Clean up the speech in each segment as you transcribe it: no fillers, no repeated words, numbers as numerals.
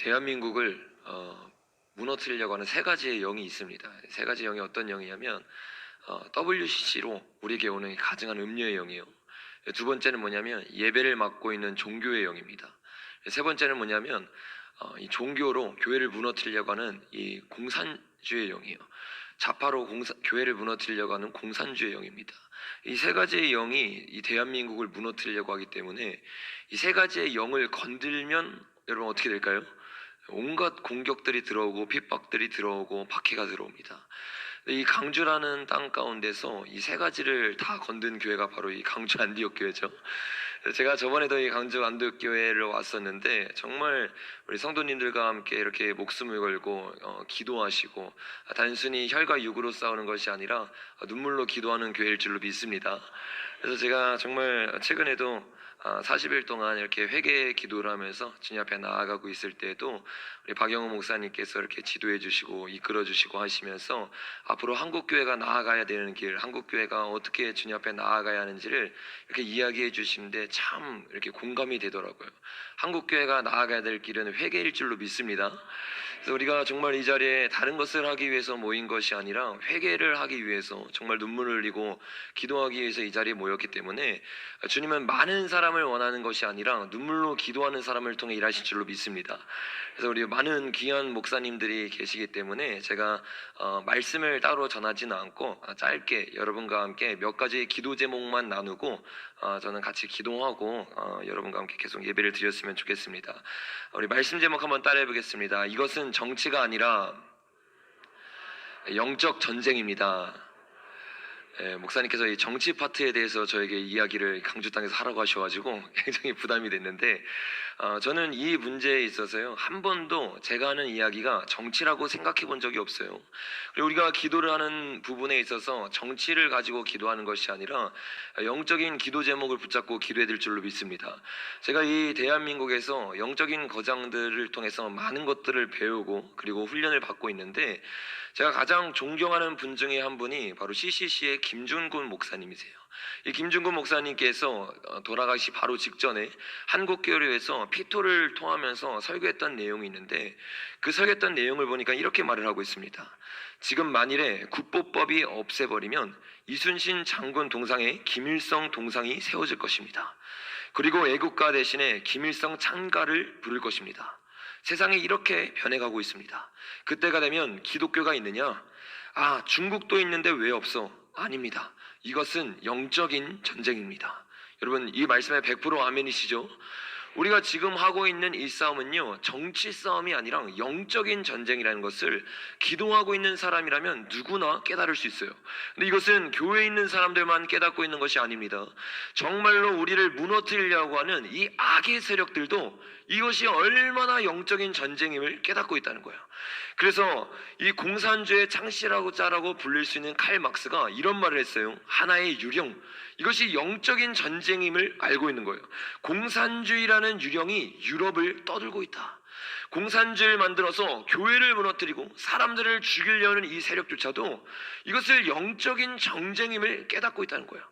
대한민국을 무너뜨리려고 하는 세 가지의 영이 있습니다. 세 가지 영이 어떤 영이냐면 WCC로 우리에게 오는 가증한 음료의 영이에요. 두 번째는 뭐냐면 예배를 맡고 있는 종교의 영입니다. 세 번째는 뭐냐면 이 종교로 교회를 무너뜨리려고 하는 이 공산주의 영이에요. 좌파로 교회를 무너뜨리려고 하는 공산주의 영입니다. 이 세 가지의 영이 이 대한민국을 무너뜨리려고 하기 때문에 이 세 가지의 영을 건들면 여러분 어떻게 될까요? 온갖 공격들이 들어오고 핍박들이 들어오고 박해가 들어옵니다. 이 강주라는 땅 가운데서 이 세 가지를 다 건든 교회가 바로 이 강주 안디옥 교회죠. 제가 저번에도 이 강주 안디옥 교회를 왔었는데 정말 우리 성도님들과 함께 이렇게 목숨을 걸고 기도하시고 단순히 혈과 육으로 싸우는 것이 아니라 눈물로 기도하는 교회일 줄로 믿습니다. 그래서 제가 정말 최근에도 40일 동안 이렇게 회개 기도를 하면서 주님 앞에 나아가고 있을 때에도 우리 박영호 목사님께서 이렇게 지도해 주시고 이끌어 주시고 하시면서 앞으로 한국교회가 나아가야 되는 길, 한국교회가 어떻게 주님 앞에 나아가야 하는지를 이렇게 이야기해 주시는데 참 이렇게 공감이 되더라고요. 한국교회가 나아가야 될 길은 회개일 줄로 믿습니다. 그래서 우리가 정말 이 자리에 다른 것을 하기 위해서 모인 것이 아니라 회개를 하기 위해서 정말 눈물을 흘리고 기도하기 위해서 이 자리에 모였기 때문에 주님은 많은 사람을 원하는 것이 아니라 눈물로 기도하는 사람을 통해 일하실 줄로 믿습니다. 그래서 우리 많은 귀한 목사님들이 계시기 때문에 제가 말씀을 따로 전하지는 않고 짧게 여러분과 함께 몇 가지 기도 제목만 나누고 저는 같이 기도하고 여러분과 함께 계속 예배를 드렸으면 좋겠습니다. 우리 말씀 제목 한번 따라해 보겠습니다. 이것은 정치가 아니라 영적 전쟁입니다. 목사님께서 이 정치 파트에 대해서 저에게 이야기를 강주 땅에서 하라고 하셔가지고 굉장히 부담이 됐는데 저는 이 문제에 있어서요 한 번도 제가 하는 이야기가 정치라고 생각해 본 적이 없어요. 그리고 우리가 기도를 하는 부분에 있어서 정치를 가지고 기도하는 것이 아니라 영적인 기도 제목을 붙잡고 기도해야 될 줄로 믿습니다. 제가 이 대한민국에서 영적인 거장들을 통해서 많은 것들을 배우고 그리고 훈련을 받고 있는데 제가 가장 존경하는 분 중에 한 분이 바로 CCC의 김준군 목사님이세요. 이 김준군 목사님께서 돌아가시 바로 직전에 한국교회에서 피토를 통하면서 설교했던 내용이 있는데 그 설교했던 내용을 보니까 이렇게 말을 하고 있습니다. 지금 만일에 국보법이 없애버리면 이순신 장군 동상에 김일성 동상이 세워질 것입니다. 그리고 애국가 대신에 김일성 찬가를 부를 것입니다. 세상이 이렇게 변해가고 있습니다. 그때가 되면 기독교가 있느냐? 중국도 있는데 왜 없어? 아닙니다. 이것은 영적인 전쟁입니다. 여러분 이 말씀에 100% 아멘이시죠? 우리가 지금 하고 있는 이 싸움은요 정치 싸움이 아니라 영적인 전쟁이라는 것을 기도하고 있는 사람이라면 누구나 깨달을 수 있어요. 근데 이것은 교회에 있는 사람들만 깨닫고 있는 것이 아닙니다. 정말로 우리를 무너뜨리려고 하는 이 악의 세력들도 이것이 얼마나 영적인 전쟁임을 깨닫고 있다는 거예요. 그래서 이 공산주의 창시라고 짜라고 불릴 수 있는 칼 막스가 이런 말을 했어요. 하나의 유령, 이것이 영적인 전쟁임을 알고 있는 거예요. 공산주의라는 유령이 유럽을 떠들고 있다. 공산주의를 만들어서 교회를 무너뜨리고 사람들을 죽이려는 이 세력조차도 이것을 영적인 전쟁임을 깨닫고 있다는 거예요.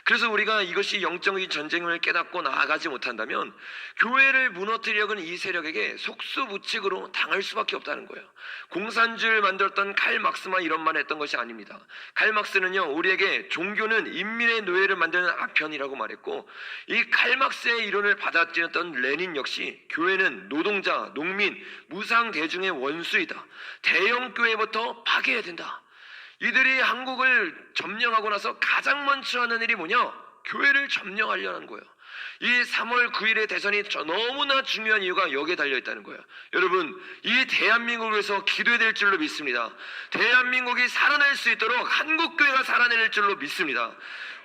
그래서 우리가 이것이 영적인 전쟁임을 깨닫고 나아가지 못한다면 교회를 무너뜨리려는 이 세력에게 속수무책으로 당할 수밖에 없다는 거예요. 공산주의를 만들었던 칼 막스만 이런 말을 했던 것이 아닙니다. 칼 막스는요 우리에게 종교는 인민의 노예를 만드는 아편이라고 말했고 이 칼 막스의 이론을 받아들였던 레닌 역시 교회는 노동자, 농민, 무상 대중의 원수이다. 대형 교회부터 파괴해야 된다. 이들이 한국을 점령하고 나서 가장 먼저 하는 일이 뭐냐? 교회를 점령하려는 거예요. 이 3월 9일의 대선이 너무나 중요한 이유가 여기에 달려있다는 거예요. 여러분 이 대한민국을 위해서 기도해야 될 줄로 믿습니다. 대한민국이 살아날 수 있도록 한국교회가 살아낼 줄로 믿습니다.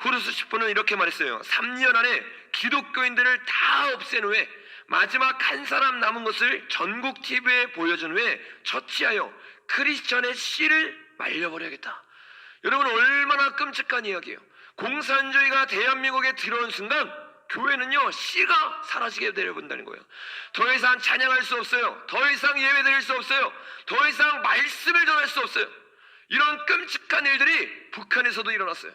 후르스 슈퍼는 이렇게 말했어요. 3년 안에 기독교인들을 다 없앤 후에 마지막 한 사람 남은 것을 전국 TV에 보여준 후에 처치하여 크리스천의 씨를 말려버려야겠다. 여러분 얼마나 끔찍한 이야기예요. 공산주의가 대한민국에 들어온 순간 교회는요 씨가 사라지게 되어본다는 거예요. 더 이상 찬양할 수 없어요. 더 이상 예배 드릴 수 없어요. 더 이상 말씀을 전할 수 없어요. 이런 끔찍한 일들이 북한에서도 일어났어요.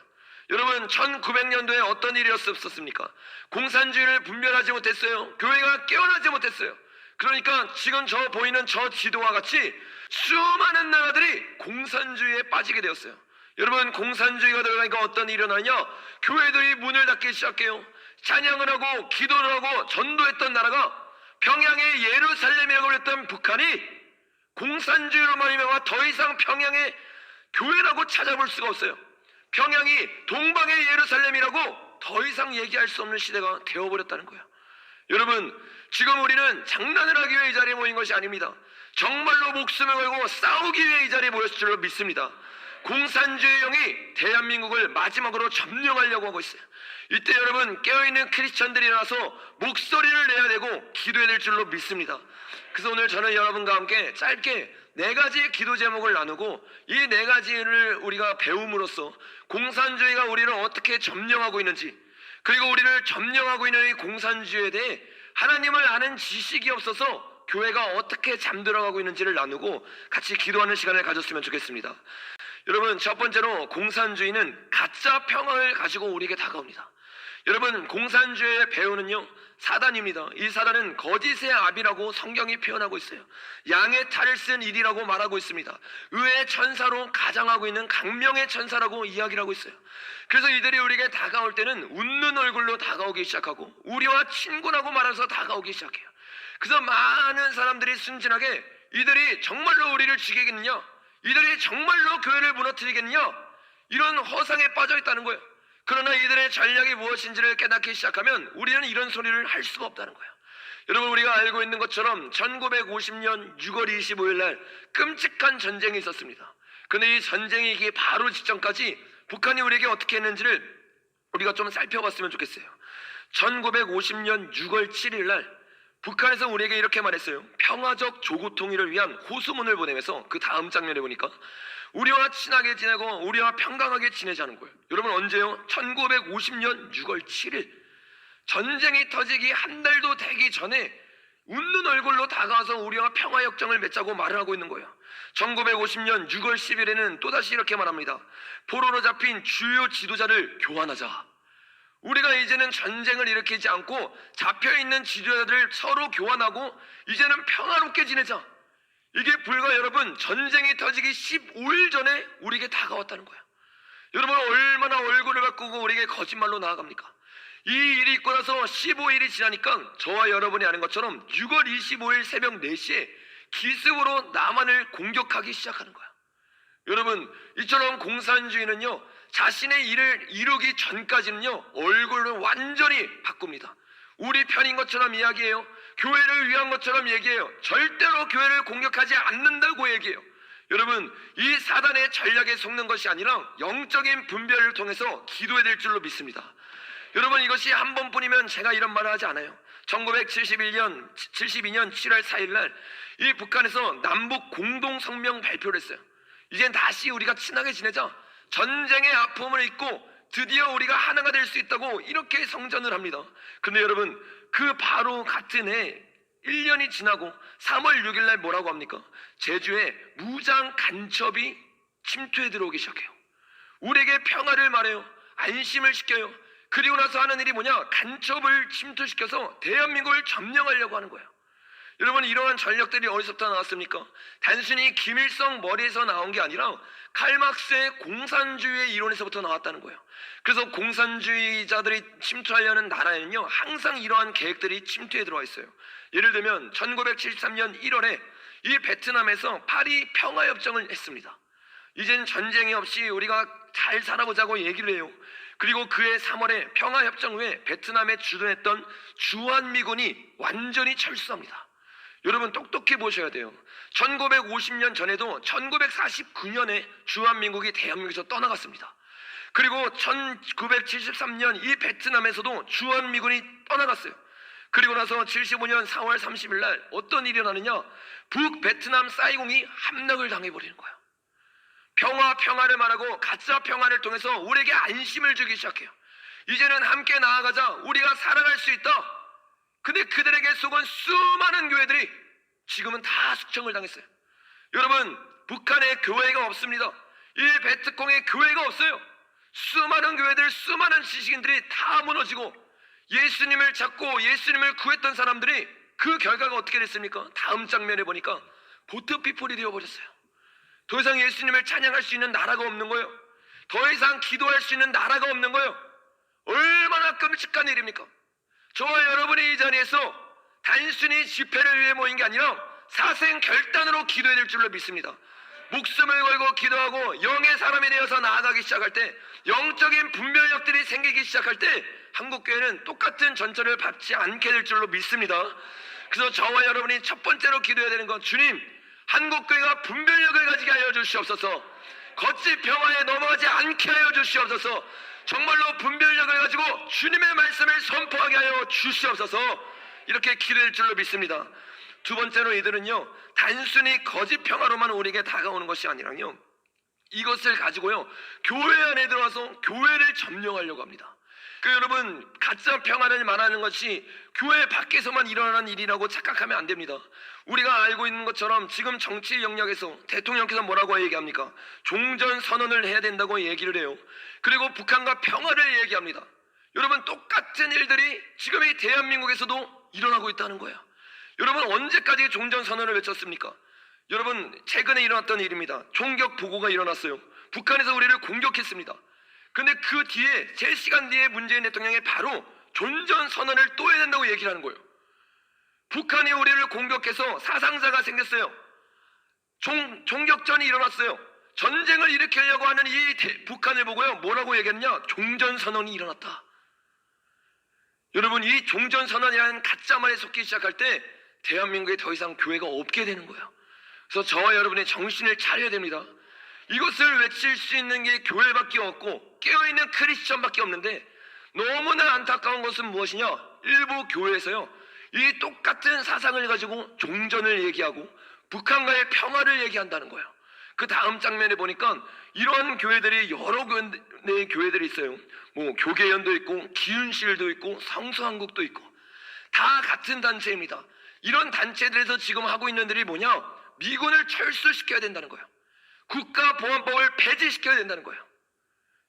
여러분 1900년도에 어떤 일이 없었습니까? 공산주의를 분별하지 못했어요. 교회가 깨어나지 못했어요. 그러니까 지금 저 보이는 저 지도와 같이 수많은 나라들이 공산주의에 빠지게 되었어요. 여러분, 공산주의가 들어가니까 어떤 일이 일어나냐? 교회들이 문을 닫기 시작해요. 찬양을 하고 기도를 하고 전도했던 나라가, 평양의 예루살렘이라고 그랬던 북한이 공산주의로 말미암아 더 이상 평양의 교회라고 찾아볼 수가 없어요. 평양이 동방의 예루살렘이라고 더 이상 얘기할 수 없는 시대가 되어버렸다는 거예요. 여러분, 지금 우리는 장난을 하기 위해 이 자리에 모인 것이 아닙니다. 정말로 목숨을 걸고 싸우기 위해 이 자리에 모였을 줄로 믿습니다. 공산주의 영이 대한민국을 마지막으로 점령하려고 하고 있어요. 이때 여러분, 깨어있는 크리스천들이 일어나서 목소리를 내야 되고 기도해야 될 줄로 믿습니다. 그래서 오늘 저는 여러분과 함께 짧게 4가지의 기도 제목을 나누고, 이 4가지를 우리가 배움으로써 공산주의가 우리를 어떻게 점령하고 있는지, 그리고 우리를 점령하고 있는 이 공산주의에 대해 하나님을 아는 지식이 없어서 교회가 어떻게 잠들어가고 있는지를 나누고 같이 기도하는 시간을 가졌으면 좋겠습니다. 여러분, 첫 번째로 공산주의는 가짜 평화를 가지고 우리에게 다가옵니다. 여러분, 공산주의의 배후는요, 사단입니다. 이 사단은 거짓의 압이라고 성경이 표현하고 있어요. 양의 탈을 쓴 일이라고 말하고 있습니다. 의의 천사로 가장하고 있는 강명의 천사라고 이야기를 하고 있어요. 그래서 이들이 우리에게 다가올 때는 웃는 얼굴로 다가오기 시작하고 우리와 친구라고 말해서 다가오기 시작해요. 그래서 많은 사람들이 순진하게 이들이 정말로 우리를 죽이겠느냐, 이들이 정말로 교회를 무너뜨리겠느냐, 이런 허상에 빠져 있다는 거예요. 그러나 이들의 전략이 무엇인지를 깨닫기 시작하면 우리는 이런 소리를 할 수가 없다는 거예요. 여러분, 우리가 알고 있는 것처럼 1950년 6월 25일 날 끔찍한 전쟁이 있었습니다. 그런데 이 전쟁이 이기 바로 직전까지 북한이 우리에게 어떻게 했는지를 우리가 좀 살펴봤으면 좋겠어요. 1950년 6월 7일 날 북한에서 우리에게 이렇게 말했어요. 평화적 조국 통일을 위한 호소문을 보내면서 그 다음 장면에 보니까 우리와 친하게 지내고 우리와 평강하게 지내자는 거예요. 여러분, 언제요? 1950년 6월 7일 전쟁이 터지기 한 달도 되기 전에 웃는 얼굴로 다가와서 우리와 평화협정을 맺자고 말을 하고 있는 거예요. 1950년 6월 10일에는 또다시 이렇게 말합니다. 포로로 잡힌 주요 지도자를 교환하자. 우리가 이제는 전쟁을 일으키지 않고 잡혀있는 지도자들을 서로 교환하고 이제는 평화롭게 지내자. 이게 불과 여러분, 전쟁이 터지기 15일 전에 우리에게 다가왔다는 거예요. 여러분, 얼마나 얼굴을 바꾸고 우리에게 거짓말로 나아갑니까? 이 일이 있고 나서 15일이 지나니까 저와 여러분이 아는 것처럼 6월 25일 새벽 4시에 기습으로 남한을 공격하기 시작하는 거야. 여러분, 이처럼 공산주의는요, 자신의 일을 이루기 전까지는요, 얼굴을 완전히 바꿉니다. 우리 편인 것처럼 이야기해요. 교회를 위한 것처럼 얘기해요. 절대로 교회를 공격하지 않는다고 얘기해요. 여러분, 이 사단의 전략에 속는 것이 아니라 영적인 분별을 통해서 기도해야 될 줄로 믿습니다. 여러분, 이것이 한 번뿐이면 제가 이런 말을 하지 않아요. 1972년 7월 4일 날 이 북한에서 남북 공동성명 발표를 했어요. 이젠 다시 우리가 친하게 지내자. 전쟁의 아픔을 잊고 드디어 우리가 하나가 될 수 있다고 이렇게 성전을 합니다. 그런데 여러분, 그 바로 같은 해 1년이 지나고 3월 6일 날 뭐라고 합니까? 제주에 무장 간첩이 침투해 들어오기 시작해요. 우리에게 평화를 말해요. 안심을 시켜요. 그리고 나서 하는 일이 뭐냐? 간첩을 침투시켜서 대한민국을 점령하려고 하는 거예요. 여러분, 이러한 전략들이 어디서부터 나왔습니까? 단순히 김일성 머리에서 나온 게 아니라 칼막스의 공산주의의 이론에서부터 나왔다는 거예요. 그래서 공산주의자들이 침투하려는 나라에는요, 항상 이러한 계획들이 침투해 들어와 있어요. 예를 들면 1973년 1월에 이 베트남에서 파리 평화협정을 했습니다. 이젠 전쟁이 없이 우리가 잘 살아보자고 얘기를 해요. 그리고 그해 3월에 평화협정 후에 베트남에 주둔했던 주한미군이 완전히 철수합니다. 여러분, 똑똑히 보셔야 돼요. 1950년 전에도 1949년에 주한민국이 대한민국에서 떠나갔습니다. 그리고 1973년 이 베트남에서도 주한미군이 떠나갔어요. 그리고 나서 75년 4월 30일 날 어떤 일이 일어나느냐? 북베트남 사이공이 함락을 당해버리는 거예요. 평화를 말하고 가짜 평화를 통해서 우리에게 안심을 주기 시작해요. 이제는 함께 나아가자. 우리가 살아갈 수 있다. 근데 그들에게 속은 수많은 교회들이 지금은 다 숙청을 당했어요. 여러분, 북한에 교회가 없습니다. 이 베트콩에 교회가 없어요. 수많은 교회들, 수많은 지식인들이 다 무너지고 예수님을 찾고 예수님을 구했던 사람들이 그 결과가 어떻게 됐습니까? 다음 장면에 보니까 보트피플이 되어버렸어요. 더 이상 예수님을 찬양할 수 있는 나라가 없는 거예요. 더 이상 기도할 수 있는 나라가 없는 거예요. 얼마나 끔찍한 일입니까? 저와 여러분이 이 자리에서 단순히 집회를 위해 모인 게 아니라 사생 결단으로 기도해야 될 줄로 믿습니다. 목숨을 걸고 기도하고 영의 사람이 되어서 나아가기 시작할 때, 영적인 분별력들이 생기기 시작할 때 한국교회는 똑같은 전철을 밟지 않게 될 줄로 믿습니다. 그래서 저와 여러분이 첫 번째로 기도해야 되는 건, 주님, 한국교회가 분별력을 가지게 하여 주시옵소서. 거짓 평화에 넘어가지 않게 하여 주시옵소서. 정말로 분별력을 가지고 주님의 말씀을 선포하게 하여 주시옵소서. 이렇게 기도할 줄로 믿습니다. 두 번째로 이들은요, 단순히 거짓 평화로만 우리에게 다가오는 것이 아니라요, 이것을 가지고요 교회 안에 들어와서 교회를 점령하려고 합니다. 여러분, 가짜 평화를 말하는 것이 교회 밖에서만 일어나는 일이라고 착각하면 안 됩니다. 우리가 알고 있는 것처럼 지금 정치 영역에서 대통령께서 뭐라고 얘기합니까? 종전 선언을 해야 된다고 얘기를 해요. 그리고 북한과 평화를 얘기합니다. 여러분, 똑같은 일들이 지금 이 대한민국에서도 일어나고 있다는 거예요. 여러분, 언제까지 종전 선언을 외쳤습니까? 여러분, 최근에 일어났던 일입니다. 총격 보고가 일어났어요. 북한에서 우리를 공격했습니다. 근데 그 뒤에, 3시간 뒤에 문재인 대통령이 바로 종전 선언을 또 해야 된다고 얘기를 하는 거예요. 북한이 우리를 공격해서 사상자가 생겼어요. 총격전이 일어났어요. 전쟁을 일으키려고 하는 이 북한을 보고요, 뭐라고 얘기했냐? 종전 선언이 일어났다. 여러분, 이 종전 선언이라는 가짜 말에 속기 시작할 때 대한민국에 더 이상 교회가 없게 되는 거예요. 그래서 저와 여러분의 정신을 차려야 됩니다. 이것을 외칠 수 있는 게 교회밖에 없고 깨어있는 크리스천밖에 없는데, 너무나 안타까운 것은 무엇이냐? 일부 교회에서요, 이 똑같은 사상을 가지고 종전을 얘기하고 북한과의 평화를 얘기한다는 거예요. 그 다음 장면에 보니까 이러한 교회들이 여러 교회들이 있어요. 뭐 교계연도 있고 기은실도 있고 성서한국도 있고, 다 같은 단체입니다. 이런 단체들에서 지금 하고 있는 일이 뭐냐? 미군을 철수시켜야 된다는 거예요. 국가보안법을 폐지시켜야 된다는 거예요.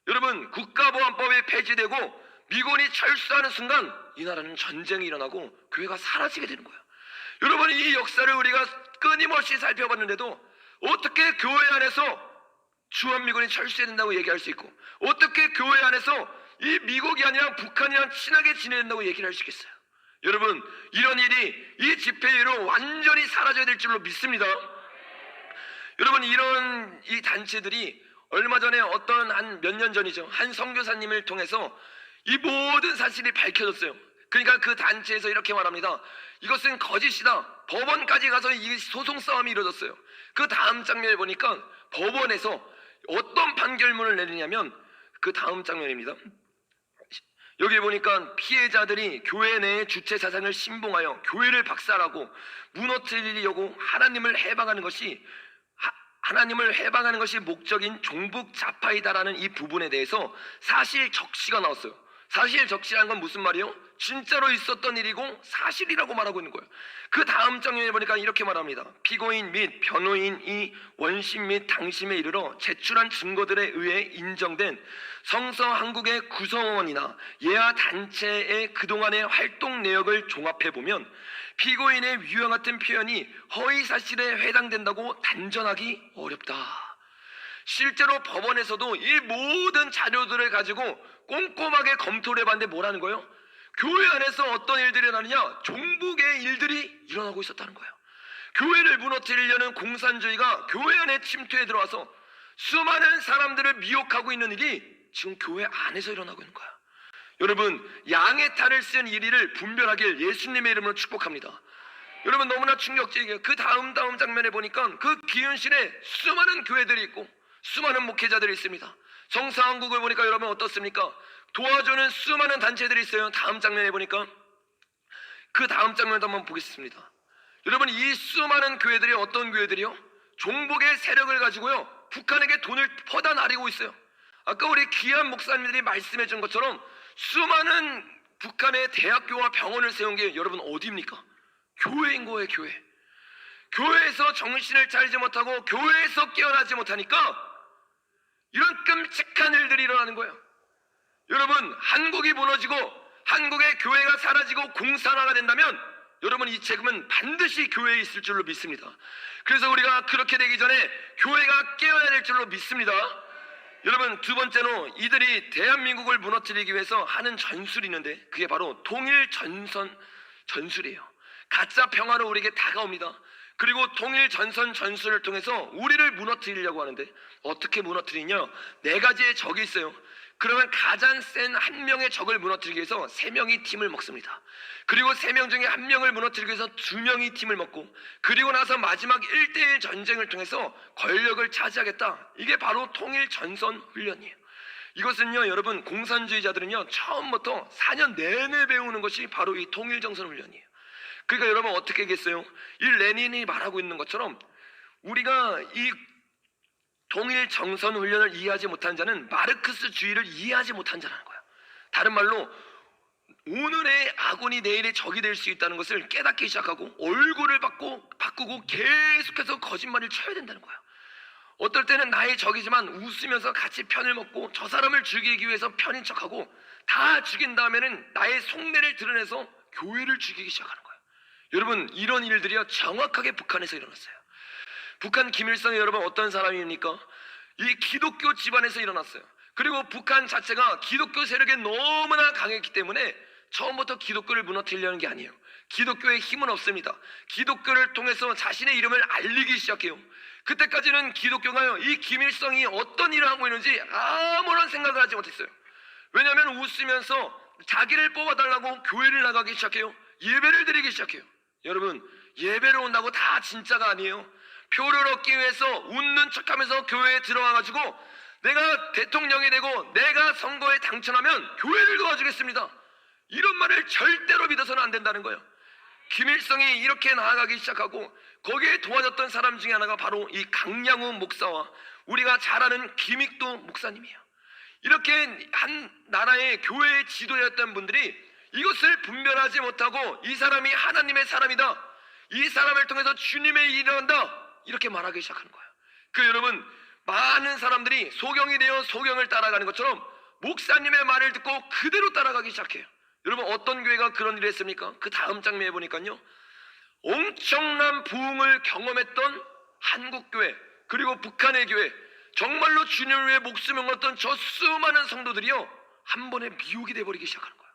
여러분, 국가보안법이 폐지되고 미군이 철수하는 순간 이 나라는 전쟁이 일어나고 교회가 사라지게 되는 거예요. 여러분, 이 역사를 우리가 끊임없이 살펴봤는데도 어떻게 교회 안에서 주한미군이 철수해야 된다고 얘기할 수 있고, 어떻게 교회 안에서 이 미국이 아니라 북한이랑 친하게 지내야 된다고 얘기를 할 수 있겠어요? 여러분, 이런 일이 이 집회로 완전히 사라져야 될 줄로 믿습니다. 여러분, 이런 이 단체들이 얼마 전에 어떤 한 몇 년 전이죠, 한 선교사님을 통해서 이 모든 사실이 밝혀졌어요. 그러니까 그 단체에서 이렇게 말합니다. 이것은 거짓이다. 법원까지 가서 이 소송 싸움이 이루어졌어요. 그 다음 장면에 보니까 법원에서 어떤 판결문을 내리냐면, 그 다음 장면입니다. 여기 보니까 피해자들이 교회 내의 주체 사상을 신봉하여 교회를 박살하고 무너뜨리려고 하나님을 해방하는 것이 목적인 종북 좌파이다라는 이 부분에 대해서 사실 적시가 나왔어요. 사실 적시라는 건 무슨 말이에요? 진짜로 있었던 일이고 사실이라고 말하고 있는 거예요. 그 다음 장면에 보니까 이렇게 말합니다. 피고인 및 변호인이 원심 및 당심에 이르러 제출한 증거들에 의해 인정된 성서한국의 구성원이나 예하 단체의 그동안의 활동 내역을 종합해보면 피고인의 유형 같은 표현이 허위사실에 해당된다고 단정하기 어렵다. 실제로 법원에서도 이 모든 자료들을 가지고 꼼꼼하게 검토를 해봤는데 뭐라는 거예요? 교회 안에서 어떤 일들이 일어나느냐? 종북의 일들이 일어나고 있었다는 거예요. 교회를 무너뜨리려는 공산주의가 교회 안에 침투해 들어와서 수많은 사람들을 미혹하고 있는 일이 지금 교회 안에서 일어나고 있는 거예요. 여러분, 양의 탈을 쓴 일을 분별하길 예수님의 이름으로 축복합니다. 여러분, 너무나 충격적이에요. 그 다음 장면에 보니까 그 기은실에 수많은 교회들이 있고 수많은 목회자들이 있습니다. 성서한국을 보니까 여러분 어떻습니까? 도와주는 수많은 단체들이 있어요. 다음 장면에 보니까 그 다음 장면도 한번 보겠습니다. 여러분, 이 수많은 교회들이 어떤 교회들이요? 종북의 세력을 가지고요, 북한에게 돈을 퍼다 나르고 있어요. 아까 우리 귀한 목사님들이 말씀해 준 것처럼 수많은 북한의 대학교와 병원을 세운 게 여러분 어디입니까? 교회인 거예요. 교회에서 정신을 차리지 못하고 교회에서 깨어나지 못하니까 이런 끔찍한 일들이 일어나는 거예요. 여러분, 한국이 무너지고 한국의 교회가 사라지고 공산화가 된다면 여러분 이 책임은 반드시 교회에 있을 줄로 믿습니다. 그래서 우리가 그렇게 되기 전에 교회가 깨어야 될 줄로 믿습니다. 여러분 두 번째로 이들이 대한민국을 무너뜨리기 위해서 하는 전술이 있는데 그게 바로 통일 전선 전술이에요. 가짜 평화로 우리에게 다가옵니다. 그리고 통일 전선 전술을 통해서 우리를 무너뜨리려고 하는데 어떻게 무너뜨리냐? 네 가지의 적이 있어요. 그러면 가장 센 한 명의 적을 무너뜨리기 위해서 세 명이 팀을 먹습니다. 그리고 세 명 중에 한 명을 무너뜨리기 위해서 두 명이 팀을 먹고, 그리고 나서 마지막 1대1 전쟁을 통해서 권력을 차지하겠다. 이게 바로 통일 전선 훈련이에요. 이것은요 여러분 공산주의자들은요 처음부터 4년 내내 배우는 것이 바로 이 통일 전선 훈련이에요. 그러니까 여러분 어떻게 얘기했어요? 이 레닌이 말하고 있는 것처럼 우리가 이 통일 정선 훈련을 이해하지 못한 자는 마르크스주의를 이해하지 못한 자라는 거야. 다른 말로 오늘의 아군이 내일의 적이 될 수 있다는 것을 깨닫기 시작하고 얼굴을 바꾸고 계속해서 거짓말을 쳐야 된다는 거야. 어떨 때는 나의 적이지만 웃으면서 같이 편을 먹고 저 사람을 죽이기 위해서 편인 척하고 다 죽인 다음에는 나의 속내를 드러내서 교회를 죽이기 시작하는 거야. 여러분 이런 일들이요 정확하게 북한에서 일어났어요. 북한 김일성이 여러분 어떤 사람입니까? 이 기독교 집안에서 일어났어요. 그리고 북한 자체가 기독교 세력이 너무나 강했기 때문에 처음부터 기독교를 무너뜨리려는 게 아니에요. 기독교에 힘은 없습니다. 기독교를 통해서 자신의 이름을 알리기 시작해요. 그때까지는 기독교가요 이 김일성이 어떤 일을 하고 있는지 아무런 생각을 하지 못했어요. 왜냐하면 웃으면서 자기를 뽑아달라고 교회를 나가기 시작해요. 예배를 드리기 시작해요. 여러분 예배를 온다고 다 진짜가 아니에요. 표를 얻기 위해서 웃는 척하면서 교회에 들어와가지고 내가 대통령이 되고 내가 선거에 당선하면 교회를 도와주겠습니다. 이런 말을 절대로 믿어서는 안 된다는 거예요. 김일성이 이렇게 나아가기 시작하고 거기에 도와줬던 사람 중에 하나가 바로 이 강양우 목사와 우리가 잘 아는 김익도 목사님이에요. 이렇게 한 나라의 교회의 지도였던 분들이 이것을 분별하지 못하고 이 사람이 하나님의 사람이다, 이 사람을 통해서 주님의 일을 한다, 이렇게 말하기 시작하는 거예요. 그 여러분 많은 사람들이 소경이 되어 소경을 따라가는 것처럼 목사님의 말을 듣고 그대로 따라가기 시작해요. 여러분 어떤 교회가 그런 일을 했습니까? 그 다음 장면에 보니까요 엄청난 부흥을 경험했던 한국교회 그리고 북한의 교회, 정말로 주님을 위해 목숨을 걸었던 저 수많은 성도들이요 한 번에 미혹이 돼버리기 시작하는 거예요.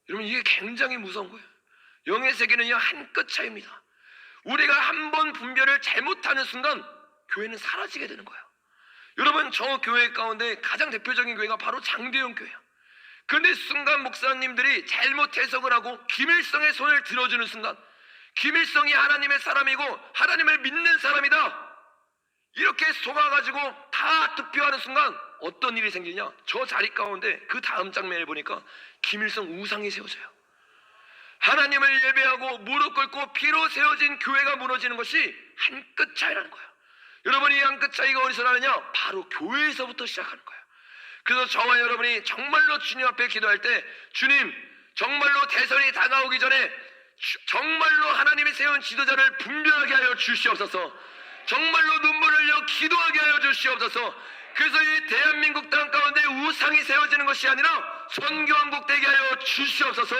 여러분 이게 굉장히 무서운 거예요. 영의 세계는요 한 끗 차이입니다. 우리가 한 번 분별을 잘못하는 순간 교회는 사라지게 되는 거예요. 여러분 저 교회 가운데 가장 대표적인 교회가 바로 장대영 교회예요. 그런데 순간 목사님들이 잘못 해석을 하고 김일성의 손을 들어주는 순간 김일성이 하나님의 사람이고 하나님을 믿는 사람이다 이렇게 속아가지고 다 투표하는 순간 어떤 일이 생기냐? 저 자리 가운데 그 다음 장면을 보니까 김일성 우상이 세워져요. 하나님을 예배하고 무릎 꿇고 피로 세워진 교회가 무너지는 것이 한 끗 차이라는 거예요. 여러분 이 한 끗 차이가 어디서 나느냐? 바로 교회에서부터 시작하는 거예요. 그래서 저와 여러분이 정말로 주님 앞에 기도할 때 주님 정말로 대선이 다가오기 전에 정말로 하나님이 세운 지도자를 분별하게 하여 주시옵소서. 정말로 눈물을 흘려 기도하게 하여 주시옵소서. 그래서 이 대한민국 땅 가운데 우상이 세워지는 것이 아니라 선교왕국 되게 하여 주시옵소서.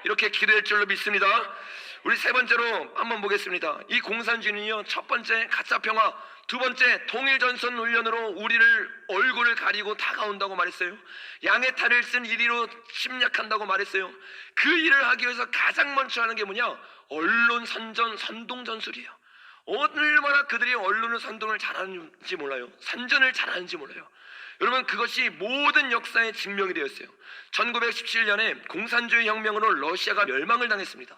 이렇게 기도할 줄로 믿습니다. 우리 세 번째로 한번 보겠습니다. 이 공산주의는요 첫 번째 가짜 평화, 두 번째 통일전선 훈련으로 우리를 얼굴을 가리고 다가온다고 말했어요. 양의 탈을 쓴 이리로 침략한다고 말했어요. 그 일을 하기 위해서 가장 먼저 하는 게 뭐냐? 언론 선전 선동 전술이에요. 얼마나 그들이 언론을 선동을 잘하는지 몰라요. 선전을 잘하는지 몰라요. 여러분 그것이 모든 역사에 증명이 되었어요. 1917년에 공산주의 혁명으로 러시아가 멸망을 당했습니다.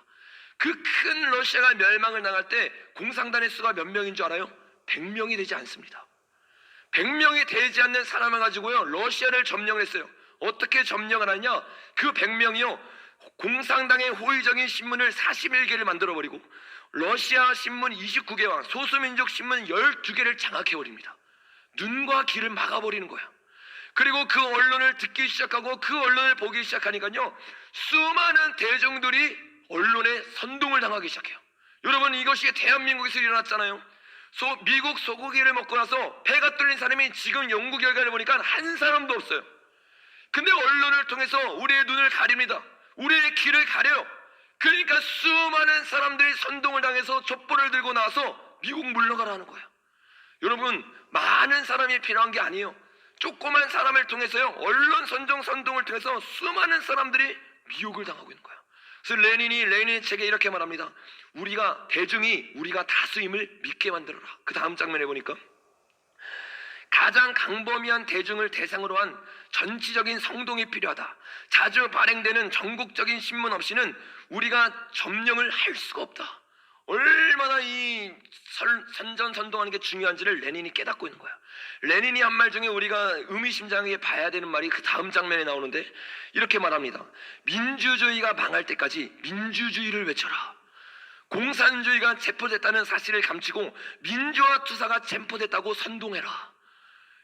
그 큰 러시아가 멸망을 당할 때 공산당의 수가 몇 명인 줄 알아요? 100명이 되지 않습니다. 100명이 되지 않는 사람을 가지고요 러시아를 점령을 했어요. 어떻게 점령을 하냐? 그 100명이요 공산당의 호의적인 신문을 41개를 만들어버리고 러시아 신문 29개와 소수민족 신문 12개를 장악해버립니다. 눈과 귀를 막아버리는 거야. 그리고 그 언론을 듣기 시작하고 그 언론을 보기 시작하니까요 수많은 대중들이 언론에 선동을 당하기 시작해요. 여러분 이것이 대한민국에서 일어났잖아요. 미국 소고기를 먹고 나서 배가 뚫린 사람이 지금 연구 결과를 보니까 한 사람도 없어요. 근데 언론을 통해서 우리의 눈을 가립니다. 우리의 귀를 가려요. 그러니까 수많은 사람들이 선동을 당해서 촛불을 들고 나와서 미국 물러가라는 거예요. 여러분, 많은 사람이 필요한 게 아니에요. 조그만 사람을 통해서요, 언론 선동을 통해서 수많은 사람들이 미혹을 당하고 있는 거예요. 그래서 레닌의 책에 이렇게 말합니다. 대중이 우리가 다수임을 믿게 만들어라. 그 다음 장면에 보니까 가장 강범위한 대중을 대상으로 한 전치적인 성동이 필요하다. 자주 발행되는 전국적인 신문 없이는 우리가 점령을 할 수가 없다. 얼마나 이 선전선동하는 게 중요한지를 레닌이 깨닫고 있는 거야. 레닌이 한 말 중에 우리가 의미심장하게 봐야 되는 말이 그 다음 장면에 나오는데 이렇게 말합니다. 민주주의가 망할 때까지 민주주의를 외쳐라. 공산주의가 체포됐다는 사실을 감추고 민주화 투사가 체포됐다고 선동해라.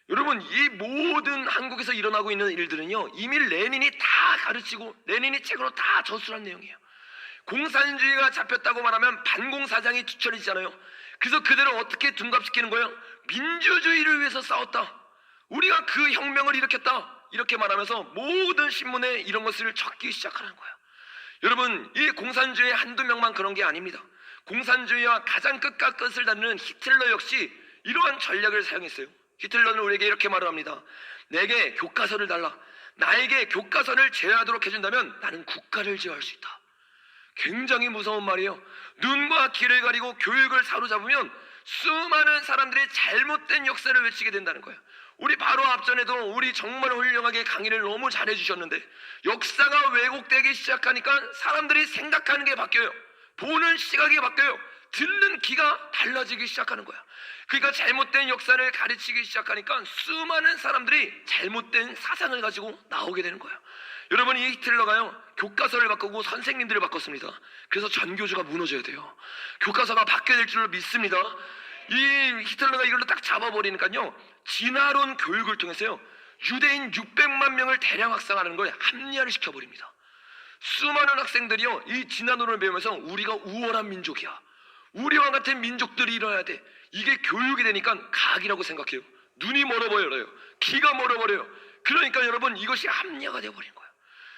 여러분, 이 모든 한국에서 일어나고 있는 일들은요, 이미 레닌이 다 가르치고 레닌이 책으로 다 저술한 내용이에요. 공산주의가 잡혔다고 말하면 반공사장이 추천이잖아요. 그래서 그대로 어떻게 둔갑시키는 거예요? 민주주의를 위해서 싸웠다. 우리가 그 혁명을 일으켰다. 이렇게 말하면서 모든 신문에 이런 것을 적기 시작하는 거예요. 여러분, 이 공산주의 한두 명만 그런 게 아닙니다. 공산주의와 가장 끝과 끝을 다루는 히틀러 역시 이러한 전략을 사용했어요. 히틀러는 우리에게 이렇게 말을 합니다. 내게 교과서를 달라. 나에게 교과서를 제어하도록 해준다면 나는 국가를 제어할 수 있다. 굉장히 무서운 말이에요. 눈과 귀를 가리고 교육을 사로잡으면 수많은 사람들이 잘못된 역사를 외치게 된다는 거예요. 우리 바로 앞전에도 우리 정말 훌륭하게 강의를 너무 잘해 주셨는데 역사가 왜곡되기 시작하니까 사람들이 생각하는 게 바뀌어요. 보는 시각이 바뀌어요. 듣는 귀가 달라지기 시작하는 거야. 그러니까 잘못된 역사를 가르치기 시작하니까 수많은 사람들이 잘못된 사상을 가지고 나오게 되는 거예요. 여러분, 이 히틀러가요, 교과서를 바꾸고 선생님들을 바꿨습니다. 그래서 전교조가 무너져야 돼요. 교과서가 바뀌어야 될 줄로 믿습니다. 이 히틀러가 이걸로 딱 잡아버리니까요, 진화론 교육을 통해서요, 유대인 600만 명을 대량 확산하는 걸 합리화를 시켜버립니다. 수많은 학생들이요, 이 진화론을 배우면서 우리가 우월한 민족이야, 우리와 같은 민족들이 일어나야 돼, 이게 교육이 되니까 가학이라고 생각해요. 눈이 멀어버려요. 귀가 멀어버려요. 그러니까 여러분, 이것이 합리화가 되어버린 거예요.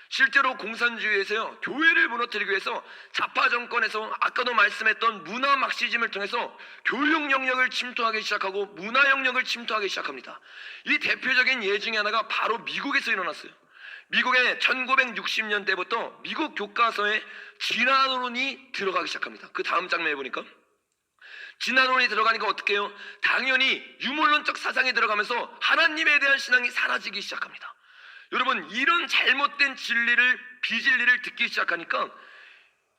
실제로 공산주의에서요, 교회를 무너뜨리기 위해서 좌파 정권에서 아까도 말씀했던 문화 막시즘을 통해서 교육 영역을 침투하기 시작하고 문화 영역을 침투하기 시작합니다. 이 대표적인 예 중에 하나가 바로 미국에서 일어났어요. 미국의 1960년대부터 미국 교과서에 진화론이 들어가기 시작합니다. 그 다음 장면에 보니까 진화론이 들어가니까 어떻게 해요? 당연히 유물론적 사상이 들어가면서 하나님에 대한 신앙이 사라지기 시작합니다. 여러분, 이런 잘못된 비진리를 듣기 시작하니까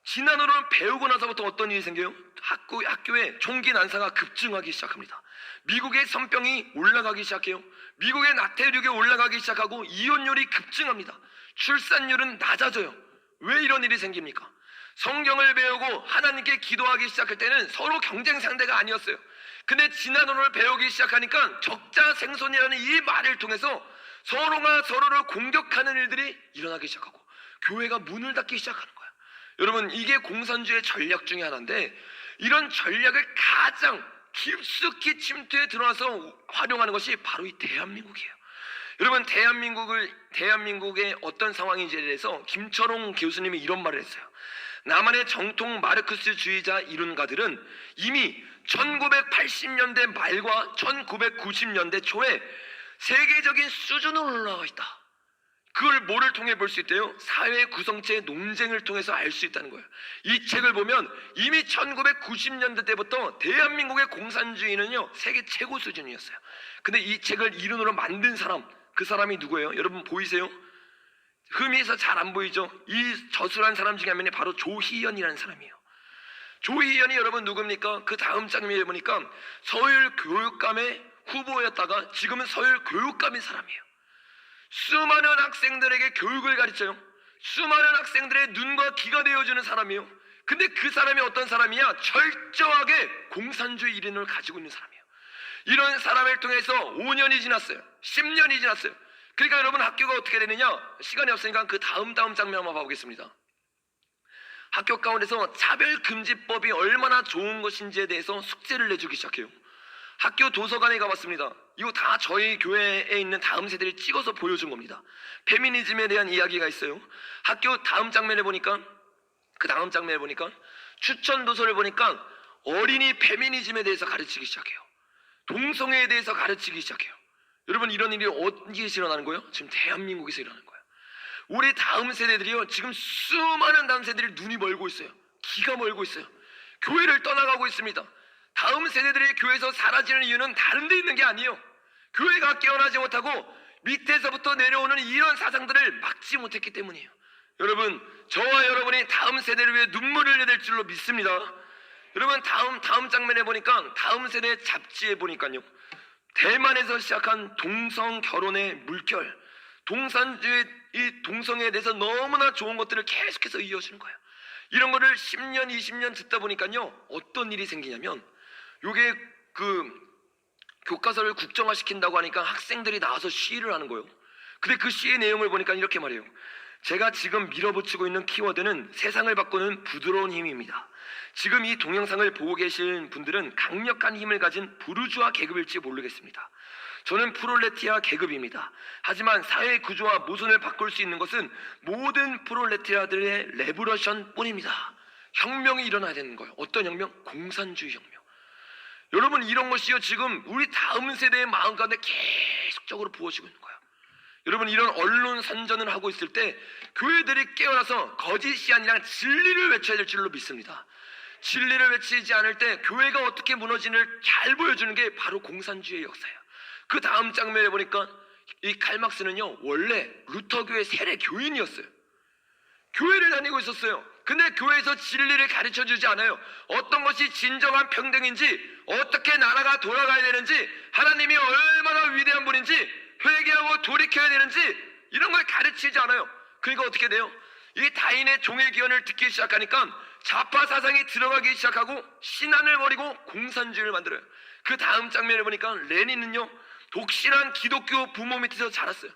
진화론을 배우고 나서부터 어떤 일이 생겨요? 학교에 총기 난사가 급증하기 시작합니다. 미국의 선병이 올라가기 시작해요. 미국의 나태륙이 올라가기 시작하고 이혼율이 급증합니다. 출산율은 낮아져요. 왜 이런 일이 생깁니까? 성경을 배우고 하나님께 기도하기 시작할 때는 서로 경쟁 상대가 아니었어요. 근데 진화론을 배우기 시작하니까 적자생손이라는 이 말을 통해서 서로가 서로를 공격하는 일들이 일어나기 시작하고 교회가 문을 닫기 시작하는 거예요. 여러분, 이게 공산주의 전략 중에 하나인데 이런 전략을 가장 깊숙이 침투해 들어와서 활용하는 것이 바로 이 대한민국이에요. 여러분, 대한민국의 어떤 상황인지에 대해서 김철홍 교수님이 이런 말을 했어요. 남한의 정통 마르크스주의자 이론가들은 이미 1980년대 말과 1990년대 초에 세계적인 수준으로 올라가 있다. 그걸 뭐를 통해 볼 수 있대요? 사회 구성체의 논쟁을 통해서 알 수 있다는 거예요. 이 책을 보면 이미 1990년대 때부터 대한민국의 공산주의는요, 세계 최고 수준이었어요. 근데 이 책을 이론으로 만든 사람, 그 사람이 누구예요? 여러분 보이세요? 흠이서 잘 안 보이죠? 이 저술한 사람 중에 한 명이 바로 조희연이라는 사람이에요. 조희연이 여러분 누굽니까? 그 다음 장면에 보니까 서울교육감의 후보였다가 지금은 서울교육감인 사람이에요. 수많은 학생들에게 교육을 가르쳐요. 수많은 학생들의 눈과 귀가 되어주는 사람이에요. 근데 그 사람이 어떤 사람이냐? 철저하게 공산주의 이론을 가지고 있는 사람이에요. 이런 사람을 통해서 5년이 지났어요. 10년이 지났어요. 그러니까 여러분, 학교가 어떻게 되느냐? 시간이 없으니까 그 다음 장면 한번 봐보겠습니다. 학교 가운데서 차별금지법이 얼마나 좋은 것인지에 대해서 숙제를 내주기 시작해요. 학교 도서관에 가봤습니다. 이거 다 저희 교회에 있는 다음 세대를 찍어서 보여준 겁니다. 페미니즘에 대한 이야기가 있어요. 학교 다음 장면에 보니까 그 다음 장면을 보니까 추천 도서를 보니까 어린이 페미니즘에 대해서 가르치기 시작해요. 동성애에 대해서 가르치기 시작해요. 여러분, 이런 일이 어디에서 일어나는 거예요? 지금 대한민국에서 일어나는 거예요. 우리 다음 세대들이요, 지금 수많은 다음 세대들이 눈이 멀고 있어요. 기가 멀고 있어요. 교회를 떠나가고 있습니다. 다음 세대들이 교회에서 사라지는 이유는 다른 데 있는 게 아니에요. 교회가 깨어나지 못하고 밑에서부터 내려오는 이런 사상들을 막지 못했기 때문이에요. 여러분, 저와 여러분이 다음 세대를 위해 눈물을 흘려야 될 줄로 믿습니다. 여러분, 다음 장면에 보니까, 다음 세대 잡지에 보니까요, 대만에서 시작한 동성 결혼의 물결, 이 동성애에 대해서 너무나 좋은 것들을 계속해서 이어주는 거예요. 이런 거를 10년, 20년 듣다 보니까요, 어떤 일이 생기냐면, 요게 교과서를 국정화시킨다고 하니까 학생들이 나와서 시위를 하는 거예요. 근데 그 시의 내용을 보니까 이렇게 말해요. 제가 지금 밀어붙이고 있는 키워드는 세상을 바꾸는 부드러운 힘입니다. 지금 이 동영상을 보고 계신 분들은 강력한 힘을 가진 부르주아 계급일지 모르겠습니다. 저는 프롤레티아 계급입니다. 하지만 사회 구조와 모순을 바꿀 수 있는 것은 모든 프롤레티아들의 레보루션 뿐입니다. 혁명이 일어나야 되는 거예요. 어떤 혁명? 공산주의 혁명. 여러분, 이런 것이요, 지금 우리 다음 세대의 마음 가운데 계속적으로 부어지고 있는 거예요. 여러분, 이런 언론 선전을 하고 있을 때 교회들이 깨어나서 거짓이 아니라 진리를 외쳐야 될 줄로 믿습니다. 진리를 외치지 않을 때 교회가 어떻게 무너지는지를 잘 보여주는 게 바로 공산주의 역사예요. 그 다음 장면에 보니까 이 칼막스는요, 원래 루터교의 세례 교인이었어요. 교회를 다니고 있었어요. 근데 교회에서 진리를 가르쳐주지 않아요. 어떤 것이 진정한 평등인지, 어떻게 나라가 돌아가야 되는지, 하나님이 얼마나 위대한 분인지, 회개하고 돌이켜야 되는지, 이런 걸 가르치지 않아요. 그러니까 어떻게 돼요? 이 다인의 종의 기원을 듣기 시작하니까 좌파 사상이 들어가기 시작하고 신앙을 버리고 공산주의를 만들어요. 그 다음 장면을 보니까 레닌은요, 독실한 기독교 부모 밑에서 자랐어요.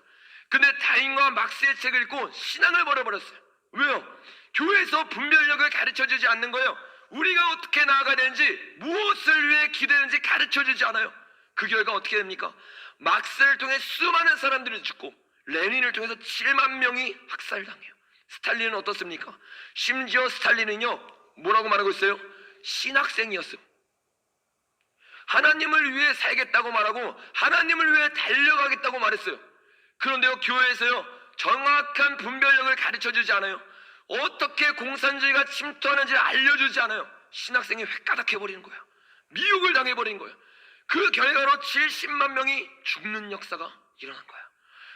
근데 다인과 막스의 책을 읽고 신앙을 버려버렸어요. 왜요? 교회에서 분별력을 가르쳐주지 않는 거예요. 우리가 어떻게 나아가야 되는지, 무엇을 위해 기도하는지 가르쳐주지 않아요. 그 결과 어떻게 됩니까? 막스를 통해 수많은 사람들이 죽고, 레닌을 통해서 7만 명이 학살당해요. 스탈린은 어떻습니까? 심지어 스탈린은요, 뭐라고 말하고 있어요? 신학생이었어요. 하나님을 위해 살겠다고 말하고 하나님을 위해 달려가겠다고 말했어요. 그런데요, 교회에서요, 정확한 분별력을 가르쳐주지 않아요. 어떻게 공산주의가 침투하는지를 알려주지 않아요. 신학생이 획가닥해버리는 거예요. 미혹을 당해버린 거예요. 그 결과로 70만 명이 죽는 역사가 일어난 거예요.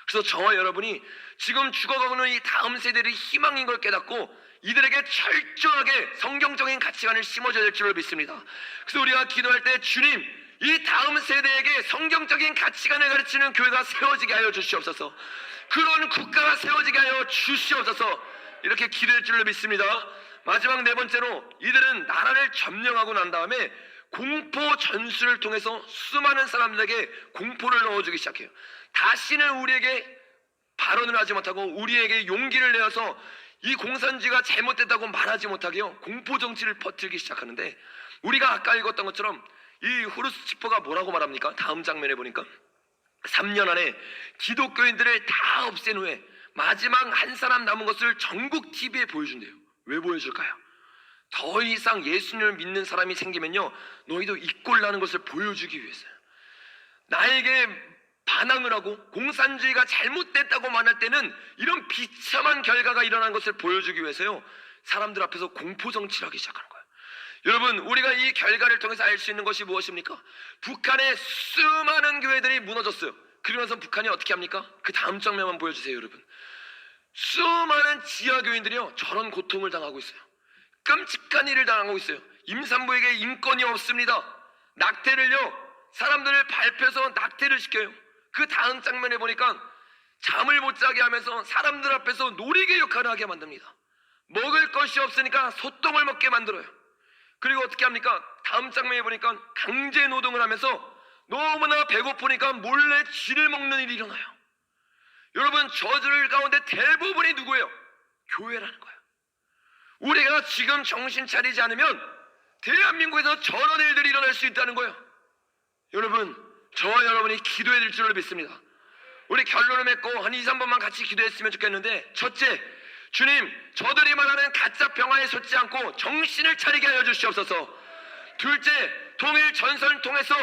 그래서 저와 여러분이 지금 죽어가고 있는 이 다음 세대들이 희망인 걸 깨닫고 이들에게 철저하게 성경적인 가치관을 심어줘야 될 줄로 믿습니다. 그래서 우리가 기도할 때, 주님, 이 다음 세대에게 성경적인 가치관을 가르치는 교회가 세워지게 하여 주시옵소서. 그런 국가가 세워지게 하여 주시옵소서. 이렇게 기도할 줄로 믿습니다. 마지막 네 번째로, 이들은 나라를 점령하고 난 다음에 공포 전술을 통해서 수많은 사람들에게 공포를 넣어주기 시작해요. 다시는 우리에게 발언을 하지 못하고 우리에게 용기를 내어서 이 공산주의가 잘못됐다고 말하지 못하게요, 공포 정치를 퍼뜨리기 시작하는데, 우리가 아까 읽었던 것처럼 이 후르츠치포가 뭐라고 말합니까? 다음 장면에 보니까 3년 안에 기독교인들을 다 없앤 후에 마지막 한 사람 남은 것을 전국 TV에 보여준대요. 왜 보여줄까요? 더 이상 예수님을 믿는 사람이 생기면요, 너희도 이 꼴 나는 것을 보여주기 위해서요. 나에게 반항을 하고 공산주의가 잘못됐다고 말할 때는 이런 비참한 결과가 일어난 것을 보여주기 위해서요, 사람들 앞에서 공포정치를 하기 시작하는 거예요. 여러분, 우리가 이 결과를 통해서 알 수 있는 것이 무엇입니까? 북한의 수많은 교회들이 무너졌어요. 그러면서 북한이 어떻게 합니까? 그 다음 장면만 보여주세요. 여러분, 수많은 지하교인들이요, 저런 고통을 당하고 있어요. 끔찍한 일을 당하고 있어요. 임산부에게 인권이 없습니다. 낙태를요, 사람들을 밟혀서 낙태를 시켜요. 그 다음 장면에 보니까 잠을 못 자게 하면서 사람들 앞에서 놀이개 역할을 하게 만듭니다. 먹을 것이 없으니까 소똥을 먹게 만들어요. 그리고 어떻게 합니까? 다음 장면에 보니까 강제 노동을 하면서 너무나 배고프니까 몰래 쥐를 먹는 일이 일어나요. 여러분, 저들 가운데 대부분이 누구예요? 교회라는 거예요. 우리가 지금 정신 차리지 않으면 대한민국에서 저런 일들이 일어날 수 있다는 거예요. 여러분, 저와 여러분이 기도해야 될 줄로 믿습니다. 우리 결론을 맺고 한 2, 3번만 같이 기도했으면 좋겠는데, 첫째, 주님, 저들이 말하는 가짜 평화에 솟지 않고 정신을 차리게 하여 주시옵소서. 둘째, 통일 전선을 통해서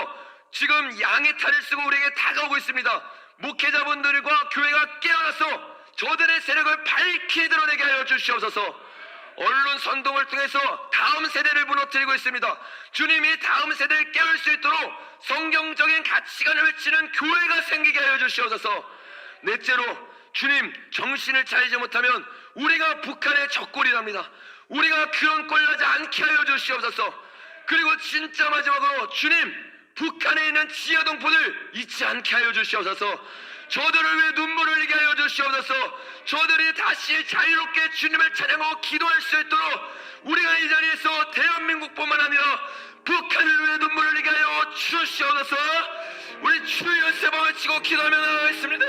지금 양의 탈을 쓰고 우리에게 다가오고 있습니다. 목회자분들과 교회가 깨어나서 저들의 세력을 밝히 드러내게 하여 주시옵소서. 언론 선동을 통해서 다음 세대를 무너뜨리고 있습니다. 주님이 다음 세대를 깨울 수 있도록 성경적인 가치관을 외치는 교회가 생기게 하여 주시옵소서. 넷째로, 주님, 정신을 차리지 못하면 우리가 북한의 적골이랍니다. 우리가 그런 꼴 나지 않게 하여 주시옵소서. 그리고 진짜 마지막으로, 주님, 북한에 있는 지하동포들 잊지 않게 하여 주시옵소서. 저들을 위해 눈물을 흘리게 하여 주시옵소서. 저들이 다시 자유롭게 주님을 찬양하고 기도할 수 있도록 우리가 이 자리에서 대한민국뿐만 아니라 북한을 위해 눈물을 흘리게 하여 주시옵소서. 우리 주여 세 번 외치고 기도하며 나가겠습니다.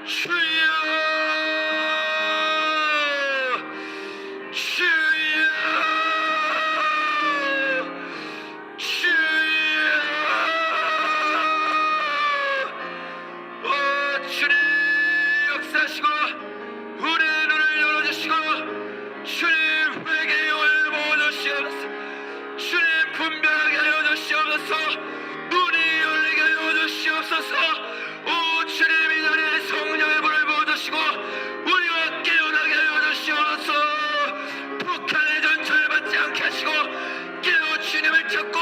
주여, 주여, 주여. 주님 역사하시고 우리의 눈을 열어주시고 주님 회개의 영을 부어주시옵소서. 주님 분별하게 하여 주시옵소서. 눈이 열리게 하여 주시옵소서. 오 주님, 이 자리에 성령의 불을 부어주시고 우리가 깨어나게 하여 주시옵소서. 북한의 전철을 받지 않게 하시고 깨어 주님을 찾고